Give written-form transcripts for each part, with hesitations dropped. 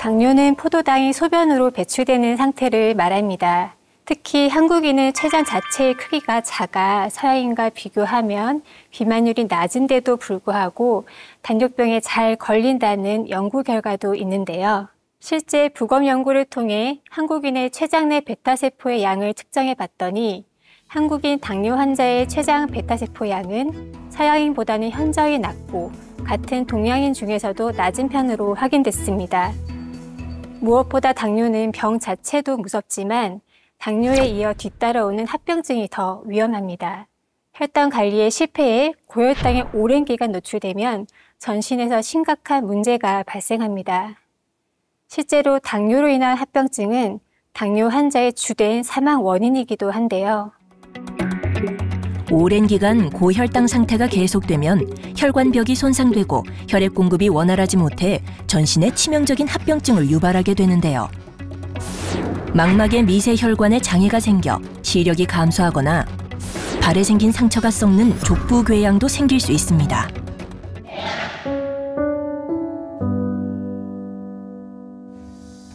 당뇨는 포도당이 소변으로 배출되는 상태를 말합니다. 특히 한국인은 췌장 자체의 크기가 작아 서양인과 비교하면 비만율이 낮은데도 불구하고 당뇨병에 잘 걸린다는 연구 결과도 있는데요. 실제 부검 연구를 통해 한국인의 췌장 내 베타세포의 양을 측정해 봤더니 한국인 당뇨 환자의 췌장 베타세포 양은 서양인보다는 현저히 낮고 같은 동양인 중에서도 낮은 편으로 확인됐습니다. 무엇보다 당뇨는 병 자체도 무섭지만 당뇨에 이어 뒤따라오는 합병증이 더 위험합니다. 혈당 관리에 실패해 고혈당에 오랜 기간 노출되면 전신에서 심각한 문제가 발생합니다. 실제로 당뇨로 인한 합병증은 당뇨 환자의 주된 사망 원인이기도 한데요. 오랜 기간 고혈당 상태가 계속되면 혈관벽이 손상되고 혈액 공급이 원활하지 못해 전신에 치명적인 합병증을 유발하게 되는데요. 망막의 미세 혈관에 장애가 생겨 시력이 감소하거나 발에 생긴 상처가 썩는 족부궤양도 생길 수 있습니다.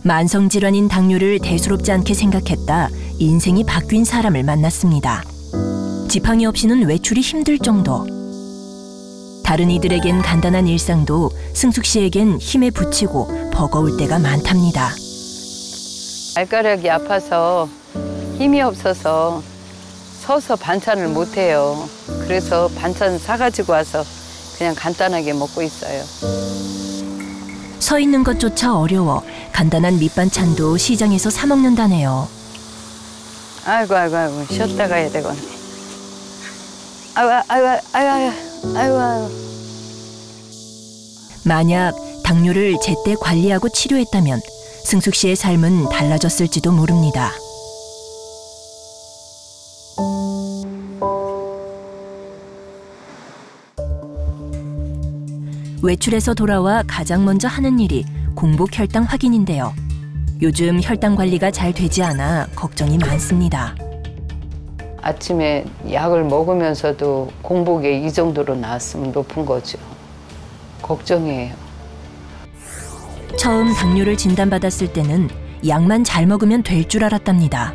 만성질환인 당뇨를 대수롭지 않게 생각했다 인생이 바뀐 사람을 만났습니다. 지팡이 없이는 외출이 힘들 정도. 다른 이들에겐 간단한 일상도 승숙 씨에겐 힘에 부치고 버거울 때가 많답니다. 발가락이 아파서 힘이 없어서 서서 반찬을 못 해요. 그래서 반찬 사가지고 와서 그냥 간단하게 먹고 있어요. 서 있는 것조차 어려워 간단한 밑반찬도 시장에서 사 먹는다네요. 아이고 쉬었다 가야 되겠네. 아이고. 만약 당뇨를 제때 관리하고 치료했다면 승숙 씨의 삶은 달라졌을지도 모릅니다. 외출해서 돌아와 가장 먼저 하는 일이 공복 혈당 확인인데요. 요즘 혈당 관리가 잘 되지 않아 걱정이 많습니다. 아침에 약을 먹으면서도 공복에 이 정도로 나왔으면 높은 거죠. 걱정이에요. 처음 당뇨를 진단받았을 때는 약만 잘 먹으면 될 줄 알았답니다.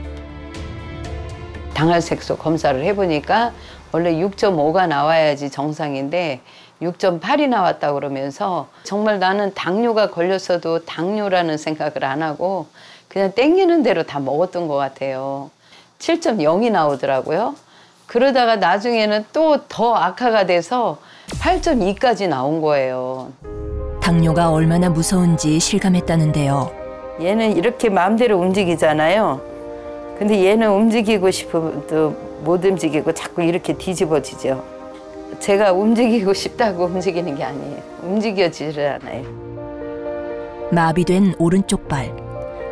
당할색소 검사를 해보니까 원래 6.5가 나와야지 정상인데 6.8이 나왔다 그러면서 정말 나는 당뇨가 걸렸어도 당뇨라는 생각을 안 하고 그냥 땡기는 대로 다 먹었던 것 같아요. 7.0이 나오더라고요. 그러다가 나중에는 또 더 악화가 돼서 8.2까지 나온 거예요. 당뇨가 얼마나 무서운지 실감했다는데요. 얘는 이렇게 마음대로 움직이잖아요. 근데 얘는 움직이고 싶어도 못 움직이고 자꾸 이렇게 뒤집어지죠. 제가 움직이고 싶다고 움직이는 게 아니에요. 움직여지질 않아요. 마비된 오른쪽 발.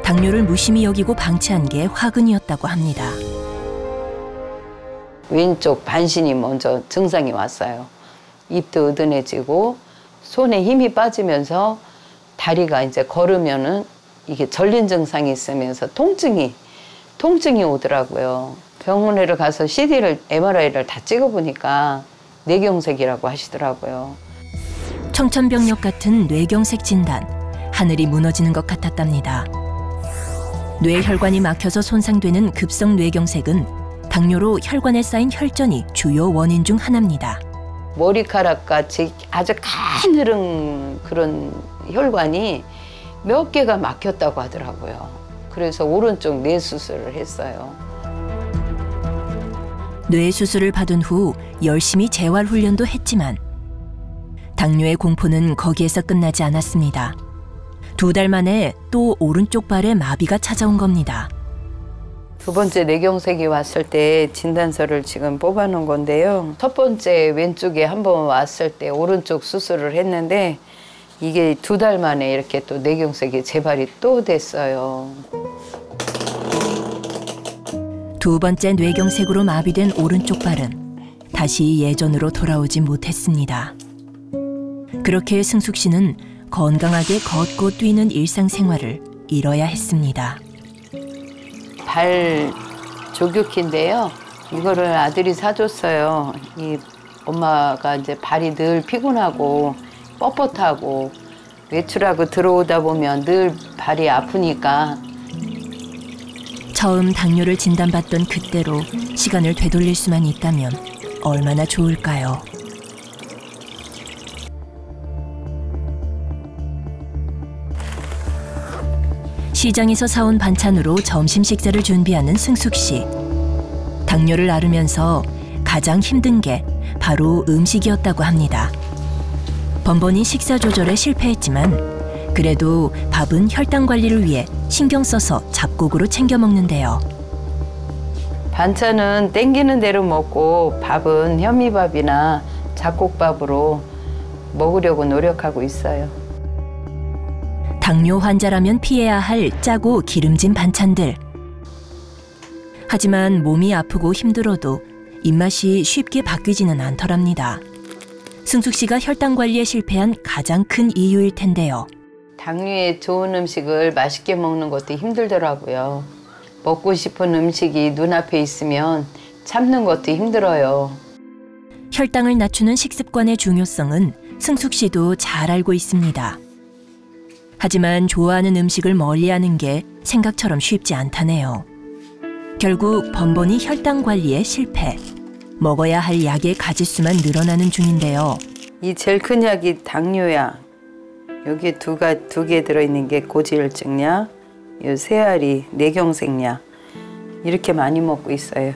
당뇨를 무심히 여기고 방치한 게 화근이었다고 합니다. 왼쪽 반신이 먼저 증상이 왔어요. 입도 으드해지고 손에 힘이 빠지면서 다리가 이제 걸으면은 이게 절린 증상이 있으면서 통증이 오더라고요. 병원에를 가서 MRI를 다 찍어보니까 뇌경색이라고 하시더라고요. 청천벽력 같은 뇌경색 진단. 하늘이 무너지는 것 같았답니다. 뇌혈관이 막혀서 손상되는 급성 뇌경색은 당뇨로 혈관에 쌓인 혈전이 주요 원인 중 하나입니다. 머리카락같이 아주 가늘은 그런 혈관이 몇 개가 막혔다고 하더라고요. 그래서 오른쪽 뇌 수술을 했어요. 뇌 수술을 받은 후 열심히 재활 훈련도 했지만 당뇨의 공포는 거기에서 끝나지 않았습니다. 2달 만에 또 오른쪽 발에 마비가 찾아온 겁니다. 두 번째 뇌경색이 왔을 때 진단서를 지금 뽑아놓은 건데요. 첫 번째 왼쪽에 한번 왔을 때 오른쪽 수술을 했는데 이게 2달 만에 이렇게 또 뇌경색이 재발이 또 됐어요. 두 번째 뇌경색으로 마비된 오른쪽 발은 다시 예전으로 돌아오지 못했습니다. 그렇게 승숙 씨는 건강하게 걷고 뛰는 일상생활을 잃어야 했습니다. 발 조교키인데요. 이거를 아들이 사줬어요. 이 엄마가 이제 발이 늘 피곤하고 뻣뻣하고 외출하고 들어오다 보면 늘 발이 아프니까. 처음 당뇨를 진단받던 그때로 시간을 되돌릴 수만 있다면 얼마나 좋을까요? 시장에서 사온 반찬으로 점심 식사를 준비하는 승숙 씨. 당뇨를 앓으면서 가장 힘든 게 바로 음식이었다고 합니다. 번번이 식사 조절에 실패했지만 그래도 밥은 혈당 관리를 위해 신경 써서 잡곡으로 챙겨 먹는데요. 반찬은 땡기는 대로 먹고 밥은 현미밥이나 잡곡밥으로 먹으려고 노력하고 있어요. 당뇨 환자라면 피해야 할 짜고 기름진 반찬들. 하지만 몸이 아프고 힘들어도 입맛이 쉽게 바뀌지는 않더랍니다. 승숙 씨가 혈당 관리에 실패한 가장 큰 이유일 텐데요. 당뇨에 좋은 음식을 맛있게 먹는 것도 힘들더라고요. 먹고 싶은 음식이 눈앞에 있으면 참는 것도 힘들어요. 혈당을 낮추는 식습관의 중요성은 승숙 씨도 잘 알고 있습니다. 하지만 좋아하는 음식을 멀리하는 게 생각처럼 쉽지 않다네요. 결국 번번이 혈당 관리에 실패. 먹어야 할 약의 가짓수만 늘어나는 중인데요. 이 제일 큰 약이 당뇨약. 여기에 두 개 들어있는 게 고지혈증약, 이 세 알이 뇌경색약. 이렇게 많이 먹고 있어요.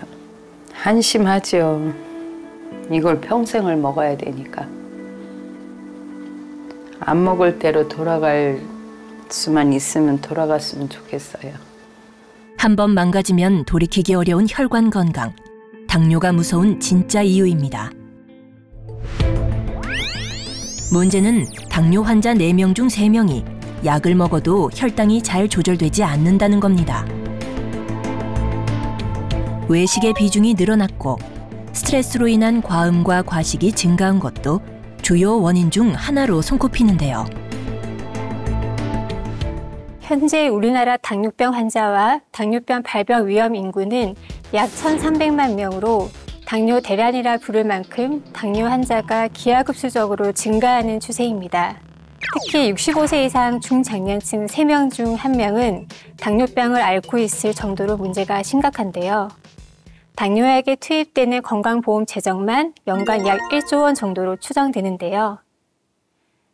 한심하죠. 이걸 평생을 먹어야 되니까. 안 먹을 대로 돌아갈 수만 있으면 돌아갔으면 좋겠어요. 한 번 망가지면 돌이키기 어려운 혈관 건강. 당뇨가 무서운 진짜 이유입니다. 문제는 당뇨 환자 4명 중 3명이 약을 먹어도 혈당이 잘 조절되지 않는다는 겁니다. 외식의 비중이 늘어났고 스트레스로 인한 과음과 과식이 증가한 것도 주요 원인 중 하나로 손꼽히는데요. 현재 우리나라 당뇨병 환자와 당뇨병 발병 위험 인구는 약 1,300만 명으로 당뇨 대란이라 부를 만큼 당뇨 환자가 기하급수적으로 증가하는 추세입니다. 특히 65세 이상 중장년층 3명 중 1명은 당뇨병을 앓고 있을 정도로 문제가 심각한데요. 당뇨약에 투입되는 건강보험 재정만 연간 약 1조 원 정도로 추정되는데요.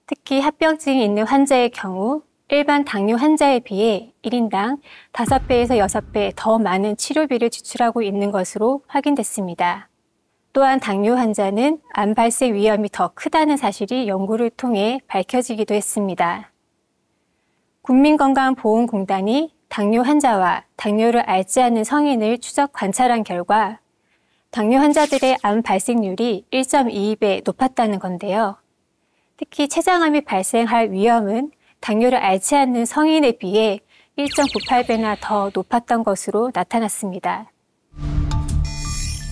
특히 합병증이 있는 환자의 경우 일반 당뇨 환자에 비해 1인당 5배에서 6배 더 많은 치료비를 지출하고 있는 것으로 확인됐습니다. 또한 당뇨 환자는 암 발생 위험이 더 크다는 사실이 연구를 통해 밝혀지기도 했습니다. 국민건강보험공단이 당뇨 환자와 당뇨를 앓지 않는 성인을 추적 관찰한 결과 당뇨 환자들의 암 발생률이 1.22배 높았다는 건데요. 특히 췌장암이 발생할 위험은 당뇨를 앓지 않는 성인에 비해 1.98배나 더 높았던 것으로 나타났습니다.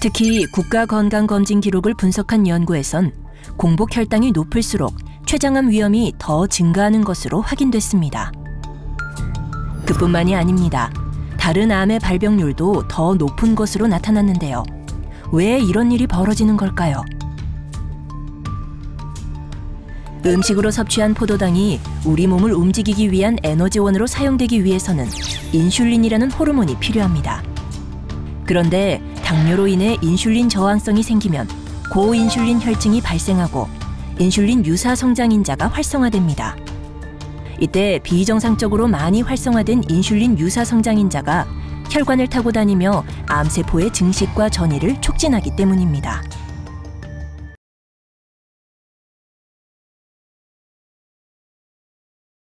특히 국가건강검진 기록을 분석한 연구에선 공복 혈당이 높을수록 췌장암 위험이 더 증가하는 것으로 확인됐습니다. 그뿐만이 아닙니다. 다른 암의 발병률도 더 높은 것으로 나타났는데요. 왜 이런 일이 벌어지는 걸까요? 음식으로 섭취한 포도당이 우리 몸을 움직이기 위한 에너지원으로 사용되기 위해서는 인슐린이라는 호르몬이 필요합니다. 그런데 당뇨로 인해 인슐린 저항성이 생기면 고인슐린 혈증이 발생하고 인슐린 유사 성장인자가 활성화됩니다. 이때 비정상적으로 많이 활성화된 인슐린 유사 성장인자가 혈관을 타고 다니며 암세포의 증식과 전이를 촉진하기 때문입니다.